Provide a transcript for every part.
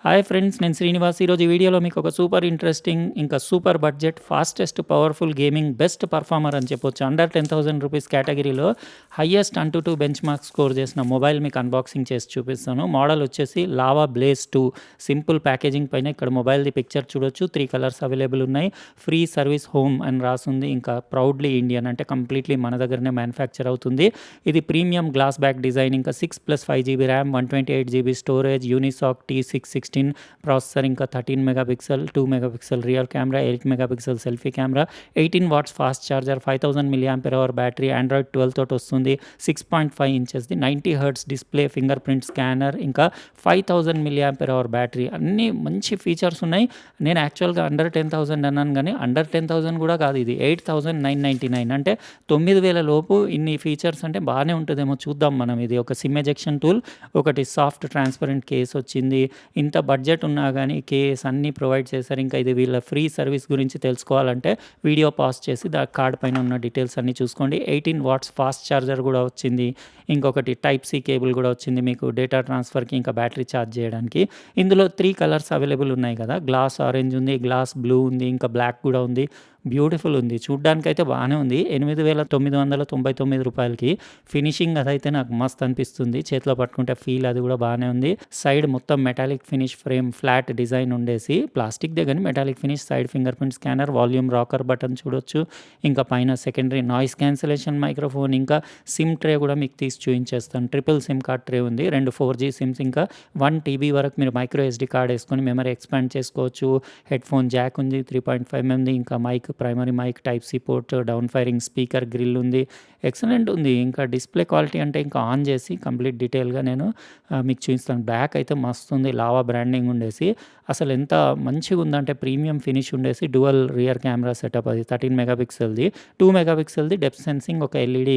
Hi friends, నేను శ్రీనివాస్. ఈరోజు ఈ వీడియోలో మీకు ఒక సూపర్ ఇంట్రెస్టింగ్, ఇంకా super budget, fastest, powerful gaming best performer అని చెప్పొచ్చు. అండర్ 10,000 రూపీస్ కేటగిరీలో highest AnTuTu bench mark score చేసిన మొబైల్ మీకు అన్బాక్సింగ్ చేసి చూపిస్తాను. మోడల్ వచ్చేసి లావా బ్లేజ్ 2. సింపుల్ ప్యాకేజింగ్ పైన ఇక్కడ మొబైల్ది పిక్చర్ చూడొచ్చు. 3 కలర్స్ అవైలబుల్ ఉన్నాయి. ఫ్రీ సర్వీస్ హోమ్ అని రాసుంది. ఇంకా ప్రౌడ్లీ ఇండియన్, అంటే కంప్లీట్లీ మన దగ్గరనే మ్యానుఫ్యాక్చర్ అవుతుంది. ఇది ప్రీమియం గ్లాస్ బ్యాక్ డిజైన్, ఇంకా 6+5 GB RAM, 128 GB storage, Unisoc T616 processor, ఇంకా 13 megapixel, 2 megapixel rear camera, 8 megapixel selfie camera, 18 watts fast charger, 5000 mAh battery, Android 12 తోటి వస్తుంది. 6.5 ఇంచెస్ది 90 Hz display, fingerprint scanner, ఇంకా 5000 mAh బ్యాటరీ, అన్నీ మంచి features ఉన్నాయి. నేను యాక్చువల్గా అండర్ 10,000 అన్నాను, కానీ అండర్ 10,000 కూడా కాదు, ఇది 8,999, అంటే 9,000 లోపు ఇన్ని ఫీచర్స్ అంటే బాగానే ఉంటుందేమో. చూద్దాం మనం. ఇది ఒక సిమ్ ఎజెక్షన్ టూల్, ఒకటి సాఫ్ట్ ట్రాన్స్పరెంట్ కేస్ వచ్చింది. ఇంత బడ్జెట్ ఉన్నా కానీ కేస్ అన్నీ ప్రొవైడ్ చేశారు. ఇంకా ఇది వీళ్ళ ఫ్రీ సర్వీస్ గురించి తెలుసుకోవాలంటే వీడియో పాస్ చేసి కార్డ్ పైన ఉన్న డీటెయిల్స్ అన్నీ చూసుకోండి. 18 వాట్స్ ఫాస్ట్ ఛార్జర్ కూడా వచ్చింది. ఇంకొకటి టైప్ సి కేబుల్ కూడా వచ్చింది మీకు డేటా ట్రాన్స్ఫర్కి, ఇంకా బ్యాటరీ ఛార్జ్ చేయడానికి. ఇందులో 3 కలర్స్ అవైలబుల్ ఉన్నాయి కదా. గ్లాస్ ఆరెంజ్ ఉంది, గ్లాస్ బ్లూ ఉంది, ఇంకా బ్లాక్ కూడా ఉంది. బ్యూటిఫుల్ ఉంది, చూడ్డానికైతే బాగానే ఉంది. 8,999 రూపాయలకి ఫినిషింగ్ అదైతే నాకు మస్త్ అనిపిస్తుంది. చేతిలో పట్టుకుంటే ఫీల్ అది కూడా బాగానే ఉంది. సైడ్ మొత్తం metallic finish frame, flat design ఉండేసి ప్లాస్టిక్ దగ్గర metallic finish, side finger print scanner, volume rocker button చూడొచ్చు. ఇంకా పైన సెకండరీ నాయిస్ క్యాన్సిలేషన్ మైక్రోఫోన్, ఇంకా సిమ్ ట్రే కూడా మీకు తీసి చూపించేస్తాను. ట్రిపుల్ సిమ్ కార్డ్ ట్రే ఉంది, 2 4G సిమ్స్, ఇంకా 1 TB వరకు మీరు మైక్రో SD కార్డ్ వేసుకొని మెమరీ ఎక్స్పాండ్ చేసుకోవచ్చు. హెడ్ ఫోన్ జాక్ ఉంది, 3.5mm, ఇంకా mic, primary mic, type C port, down firing speaker grill ఉంది. ఎక్సలెంట్ ఉంది. ఇంకా డిస్ప్లే క్వాలిటీ అంటే ఇంకా ఆన్ చేసి కంప్లీట్ డీటెయిల్గా నేను మీకు చూపిస్తాను. బ్యాక్ అయితే మస్తు ఉంది, లావా బ్రాండింగ్ ఉండేసి అసలు ఎంత మంచిగా ఉందంటే ప్రీమియం ఫినిష్ ఉండేసి. డ్యువల్ రియర్ కెమెరా సెటప్, అది 13 మెగాపిక్సెల్ది, 2 మెగాపిక్సెల్ది డెప్త్ సెన్సింగ్, ఒక LED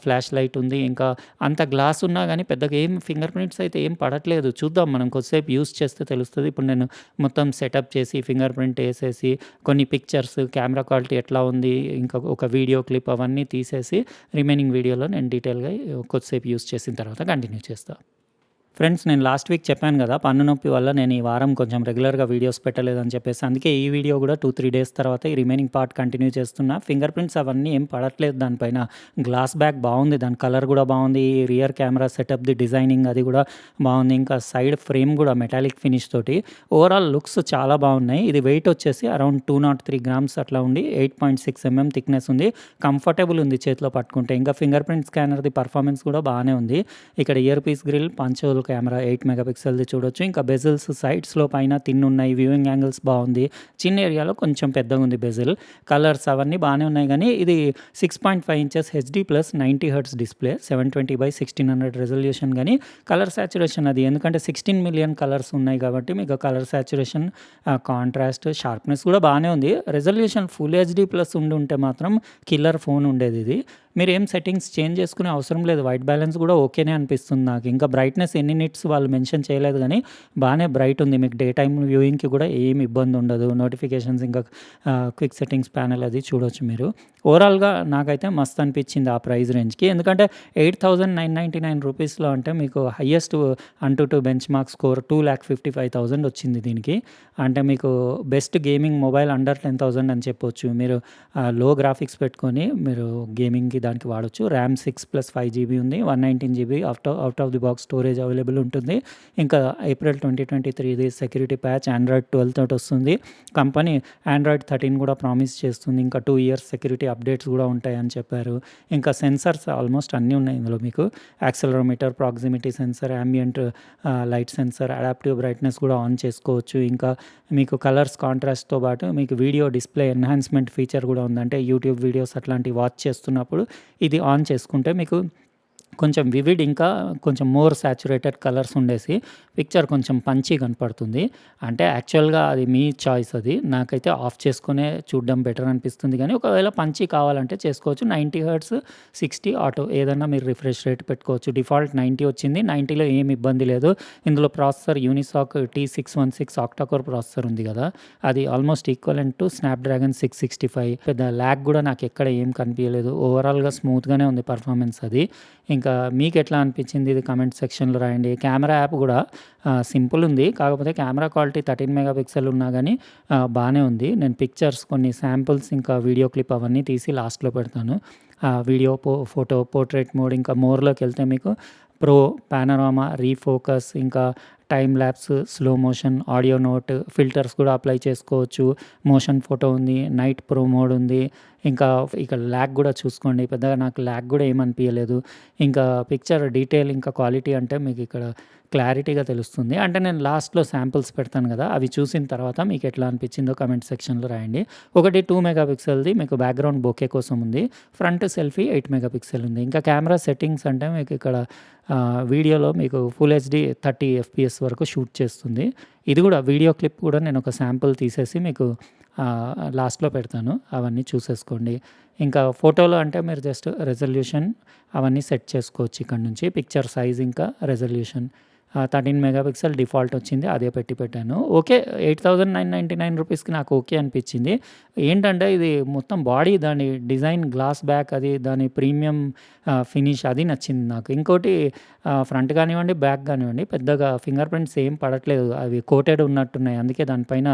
ఫ్లాష్ లైట్ ఉంది. ఇంకా అంత గ్లాస్ ఉన్నా కానీ పెద్దగా ఏం ఫింగర్ ప్రింట్స్ అయితే ఏం పడట్లేదు. చూద్దాం మనం, కొద్దిసేపు యూస్ చేస్తే తెలుస్తుంది. ఇప్పుడు నేను మొత్తం సెటప్ చేసి ఫింగర్ ప్రింట్ వేసేసి కొన్ని పిక్చర్స్, కెమెరా క్వాలిటీ ఎట్లా ఉంది, ఇంకా ఒక వీడియో క్లిప్ అవన్నీ తీసేసి రిమైనింగ్ వీడియోలో నేను డీటెయిల్గా కొద్దిసేపు యూస్ చేసిన తర్వాత కంటిన్యూ చేస్తాను. ఫ్రెండ్స్, నేను లాస్ట్ వీక్ చెప్పాను కదా, పన్ను నొప్పి వల్ల నేను ఈ వారం కొంచెం రెగ్యులర్గా వీడియోస్ పెట్టలేదని చెప్పేసి, అందుకే ఈ వీడియో కూడా 2-3 డేస్ తర్వాత ఈ రిమైనింగ్ పార్ట్ కంటిన్యూ చేస్తున్నా. ఫింగర్ ప్రింట్స్ అవన్నీ ఏం పడట్లేదు దానిపైన. గ్లాస్ బ్యాక్ బాగుంది, దాని కలర్ కూడా బాగుంది. రియర్ కెమెరా సెటప్ది డిజైనింగ్ అది కూడా బాగుంది. ఇంకా సైడ్ ఫ్రేమ్ కూడా మెటాలిక్ ఫినిష్ తోటి ఓవరాల్ లుక్స్ చాలా బాగున్నాయి. ఇది వెయిట్ వచ్చేసి అరౌండ్ 203 grams అట్లా ఉండి 8.6mm థిక్నెస్ ఉంది. కంఫర్టబుల్ ఉంది చేతిలో పట్టుకుంటే. ఇంకా ఫింగర్ ప్రింట్ స్కానర్ది పర్ఫార్మెన్స్ కూడా బాగానే ఉంది. ఇక్కడ earpiece grill, punch hole camera, 8 మెగాపిక్సెల్ది చూడొచ్చు. ఇంకా బెజిల్స్ సైడ్స్లో పైన తిన్ ఉన్నాయి. వ్యూయింగ్ యాంగిల్స్ బాగుంది. చిన్న ఏరియాలో కొంచెం పెద్దగా ఉంది బెజిల్. కలర్స్ అవన్నీ బాగానే ఉన్నాయి, కానీ ఇది 6.5 inches HD plus 90 Hz display, 720x1600 resolution. కానీ కలర్ సాచురేషన్ అది, ఎందుకంటే 16 మిలియన్ కలర్స్ ఉన్నాయి కాబట్టి మీకు కలర్ సాచురేషన్, కాంట్రాస్ట్, షార్ప్నెస్ కూడా బాగానే ఉంది. రెజల్యూషన్ ఫుల్ HD ప్లస్ ఉంటే మాత్రం కిల్లర్ ఫోన్ ఉండేది ఇది. మీరు ఏం సెట్టింగ్స్ చేంజ్ చేసుకునే అవసరం లేదు. వైట్ బ్యాలెన్స్ కూడా ఓకేనే అనిపిస్తుంది నాకు. ఇంకా బ్రైట్నెస్ ఎన్ని నిట్స్ వాళ్ళు మెన్షన్ చేయలేదు, కానీ బాగానే బ్రైట్ ఉంది. మీకు డే టైమ్ వ్యూయింగ్కి కూడా ఏమి ఇబ్బంది ఉండదు. నోటిఫికేషన్స్, ఇంకా క్విక్ సెట్టింగ్స్ ప్యానెల్ అది చూడొచ్చు మీరు. ఓవరాల్గా నాకైతే మస్త్ అనిపించింది ఆ ప్రైస్ రేంజ్కి. ఎందుకంటే 8,999 రూపీస్లో అంటే మీకు highest AnTuTu bench mark score 2,55,000 వచ్చింది దీనికి. అంటే మీకు బెస్ట్ గేమింగ్ మొబైల్ అండర్ 10,000 అని చెప్పొచ్చు. మీరు లో గ్రాఫిక్స్ పెట్టుకొని మీరు గేమింగ్కి దానికి వాడచ్చు. ర్యామ్ 6+5 GB ఉంది, 119 GB out of the box storage available ఉంటుంది. ఇంకా ఏప్రిల్ 2023 సెక్యూరిటీ ప్యాచ్, ఆండ్రాయిడ్ 12 తోటి వస్తుంది. కంపెనీ ఆండ్రాయిడ్ 13 కూడా ప్రామిస్ చేస్తుంది. ఇంకా 2 years సెక్యూరిటీ అప్డేట్స్ కూడా ఉంటాయని చెప్పారు. ఇంకా సెన్సర్స్ ఆల్మోస్ట్ అన్నీ ఉన్నాయి ఇందులో. మీకు accelerometer, proximity sensor, ambient light sensor, adaptive brightness కూడా ఆన్ చేసుకోవచ్చు. ఇంకా మీకు కలర్స్ కాంట్రాస్ట్తో పాటు మీకు వీడియో డిస్ప్లే ఎన్హాన్స్మెంట్ ఫీచర్ కూడా ఉంది. అంటే యూట్యూబ్ వీడియోస్ అట్లాంటివి వాచ్ చేస్తున్నప్పుడు ఇది ఆన్ చేసుకుంటే మీకు కొంచెం వివిడ్, ఇంకా కొంచెం మోర్ సాచురేటెడ్ కలర్స్ ఉండేసి పిక్చర్ కొంచెం పంచీ కనపడుతుంది. అంటే యాక్చువల్గా అది మీ చాయిస్. అది నాకైతే ఆఫ్ చేసుకునే చూడడం బెటర్ అనిపిస్తుంది, కానీ ఒకవేళ పంచీ కావాలంటే చేసుకోవచ్చు. 90 Hz 60 ఆటో ఏదన్నా మీరు రిఫ్రెష్ రేట్ పెట్టుకోవచ్చు. డిఫాల్ట్ 90 వచ్చింది. 90లో ఏమి ఇబ్బంది లేదు. ఇందులో processor Unisoc T616 octa-core processor ఉంది కదా, అది ఆల్మోస్ట్ ఈక్వలెంట్ టు స్నాప్డ్రాగన్ 665. పెద్ద ల్యాగ్ కూడా నాకు ఎక్కడ ఏం కనిపించలేదు. ఓవరాల్గా స్మూత్గానే ఉంది పర్ఫార్మెన్స్ అది. ఇంకా ఇంకా మీకెట్లా అనిపించింది ఇది కామెంట్ సెక్షన్‌లో రాయండి. కెమెరా యాప్ గూడా సింపుల్ ఉంది. కాకపోతే కెమెరా క్వాలిటీ 13 మెగా పిక్సెల్ ఉన్నా గానీ బానే ఉంది. నేను పిక్చర్స్ కొన్ని శాంపుల్స్ ఇంకా వీడియో క్లిప్ అవన్నీ తీసి లాస్ట్‌లో పెడతాను. వీడియో, ఫోటో, పోర్ట్రేట్ మోడ్ ఇంకా మోర్‌లోకెళ్తే మీకు ప్రో, పానోరామా, రీఫోకస్ ఇంకా time lapse, slow motion, audio note, filters కూడా అప్లై చేసుకోవచ్చు. మోషన్ ఫోటో ఉంది. నైట్ ప్రో మోడ్ ఉంది. ఇంకా ఇక్కడ ల్యాగ్ గూడా చూసుకోండి. పెద్దగా నాకు ల్యాగ్ గూడా ఏమనిపియలేదు. ఇంకా పిక్చర్ డీటెయిల్ ఇంకా క్వాలిటీ అంటే మీకిక్కడ క్లారిటీగా తెలుస్తుంది. అంటే నేను లాస్ట్‌లో శాంపుల్స్ పెడతాను గదా! అవి చూసిన తర్వాత మీకెట్లా అనిపించిందో కామెంట్ సెక్షన్‌లో రాయండి. ఒకటి 2 మెగా పిక్సెల్‌ది మీకు బ్యాక్‌గ్రౌండ్ బొకే కోసం ఉంది. ఫ్రంట్ సెల్ఫీ 8 మెగా పిక్సెల్ ఉంది. ఇంకా కెమెరా సెట్టింగ్స్ అంటే మీకిక్కడ వీడియోలో మీకు ఫుల్ హెచ్‌డీ 30 ఎఫ్‌పీఎస్ వరకు షూట్ చేస్తుంది. ఇది గూడా వీడియో క్లిప్ కూడా నేనొక శాంపుల్ తీసేసి మీకు లాస్ట్‌లో పెడతాను. అవన్నీ చూసేసుకోండి. ఇంకా ఫోటోలో అంటే మీరు జస్ట్ రెజల్యూషన్ అవన్నీ సెట్ చేసుకోవచ్చు ఇక్కడ నుంచి. పిక్చర్ సైజ్ ఇంకా రెజల్యూషన్ 13 మెగా పిక్సెల్ డిఫాల్ట్ వచ్చింది. అదే పెట్టాను. ఓకే. 8,999 రూపీస్‌కి నాకు ఓకే అనిపించింది. ఏంటంటే ఇది మొత్తం బాడీ దాని డిజైన్ గ్లాస్ బ్యాక్ అది దాని ప్రీమియం ఫినిష్ అది నచ్చింది నాకు. ఇంకోటి ఫ్రంట్ కానివ్వండి, బ్యాక్ కానివ్వండి పెద్దగా ఫింగర్ ప్రింట్స్ ఏం పడట్లేదు. అవి కోటెడ్ ఉన్నట్టున్నాయి. అందుకే దానిపైన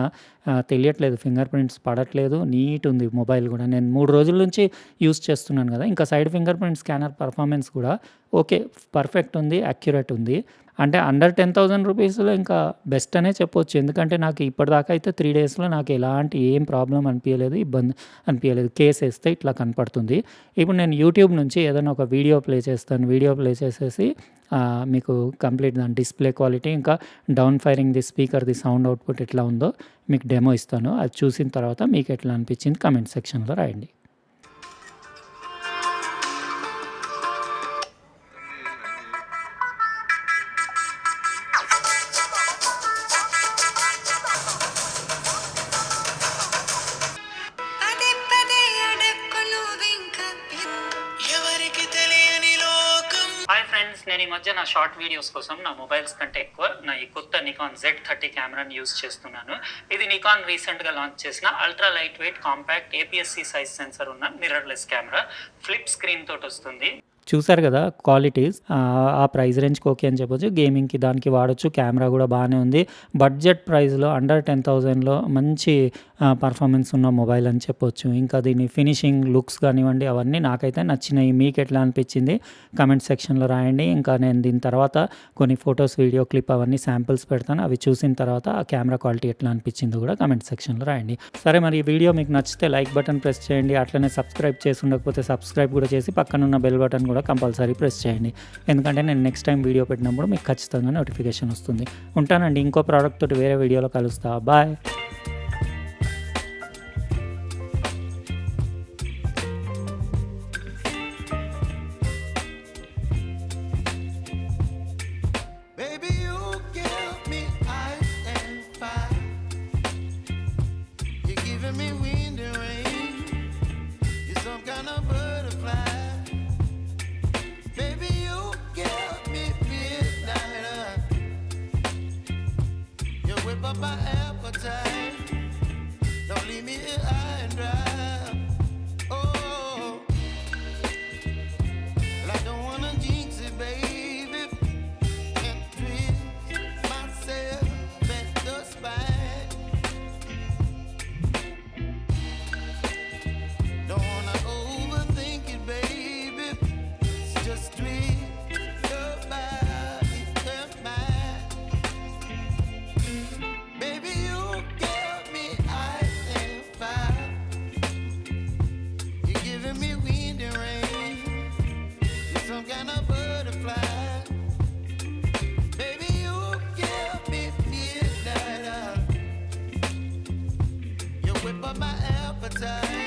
తెలియట్లేదు. ఫింగర్ ప్రింట్స్ పడట్లేదు. నీట్ ఉంది మొబైల్ గూడా. నేను 3 రోజుల నుంచి యూజ్ చేస్తున్నాను గదా! ఇంకా side finger print scanner performance కూడా ఓకే. పర్ఫెక్ట్ ఉంది. యాక్యురేట్ ఉంది. అంటే అండర్ 10,000 రూపీస్‌లో ఇంకా బెస్ట్ అనే చెప్పొచ్చు. ఎందుకంటే నాకు ఇప్పటిదాకా అయితే 3 డేస్‌లో నాకు ఎలాంటి ఏం ప్రాబ్లమ్ అనిపియలేదు. ఇబ్బంది అనిపియలేదు. కేసేస్తే ఇట్లా కనపడుతుంది. ఇప్పుడు నేను యూట్యూబ్ నుంచి ఏదైనా ఒక వీడియో ప్లే చేస్తాను. వీడియో ప్లే చేసేసి మీకు కంప్లీట్ దాని డిస్‌ప్లే క్వాలిటీ ఇంకా డౌన్ ఫైరింగ్‌ది స్పీకర్‌ది సౌండ్ అవుట్‌పుట్ ఎట్లా ఉందో మీకు డెమో ఇస్తాను. అది చూసిన తర్వాత మీకెట్లా అనిపించింది కామెంట్ సెక్షన్‌లో రాయండి. హాయ్ ఫ్రెండ్స్, నేను ఈ మధ్య నా షార్ట్ వీడియోస్ కోసం నా మొబైల్స్ కంటే ఎక్కువ నా ఈ కొత్త నికాన్ Z30 కెమెరాని యూజ్ చేస్తున్నాను. ఇది నికాన్ రీసెంట్గా లాంచ్ చేసిన ultra light weight compact APS-C size sensor ఉన్న మిర్రర్లెస్ కెమెరా. ఫ్లిప్ స్క్రీన్ తోటి వస్తుంది. చూసారు కదా క్వాలిటీస్. ఆ ప్రైస్ రేంజ్‌కి ఓకే అని చెప్పొచ్చు. గేమింగ్‌కి దానికి వాడొచ్చు. కెమెరా కూడా బాగానే ఉంది. బడ్జెట్ ప్రైస్‌లో అండర్ 10,000లో మంచి పర్ఫార్మెన్స్ ఉన్న మొబైల్ అని చెప్పొచ్చు. ఇంకా దీని ఫినిషింగ్, లుక్స్ కానివ్వండి అవన్నీ నాకైతే నచ్చినాయి. మీకెట్లా అనిపించింది కామెంట్ సెక్షన్‌లో రాయండి. ఇంకా నేను దీని తర్వాత కొన్ని ఫోటోస్, వీడియో క్లిప్ అవన్నీ శాంపిల్స్ పెడతాను. అవి చూసిన తర్వాత ఆ కెమెరా క్వాలిటీ ఎట్లా అనిపించిందో కూడా కామెంట్ సెక్షన్‌లో రాయండి. సరే, మరి ఈ వీడియో మీకు నచ్చితే లైక్ బటన్ ప్రెస్ చేయండి. అట్లనే సబ్స్క్రైబ్ చేసి ఉండకపోతే సబ్స్క్రైబ్ కూడా చేసి పక్కనున్న బెల్ బటన్ కూడా కంపల్సరీ ప్రెస్ చేయండి. ఎందుకంటే నేను నెక్స్ట్ టైం వీడియో పెట్టినప్పుడు మీకు ఖచ్చితంగా నోటిఫికేషన్ వస్తుంది. ఉంటానండి. ఇంకో ప్రోడక్ట్ తోటి వేరే వీడియోలో కలుస్తా. Bye. Up my appetite. Don't leave me here high and dry. Oh, well, I don't wanna jinx it, baby, and twist myself at the spine. Don't wanna overthink it, baby. It's just twist your body and mine. Baby, you give me ice and fire. You're giving me wind and rain. You're some kind of butterfly. Baby, you give me midnight. You whip up my appetite.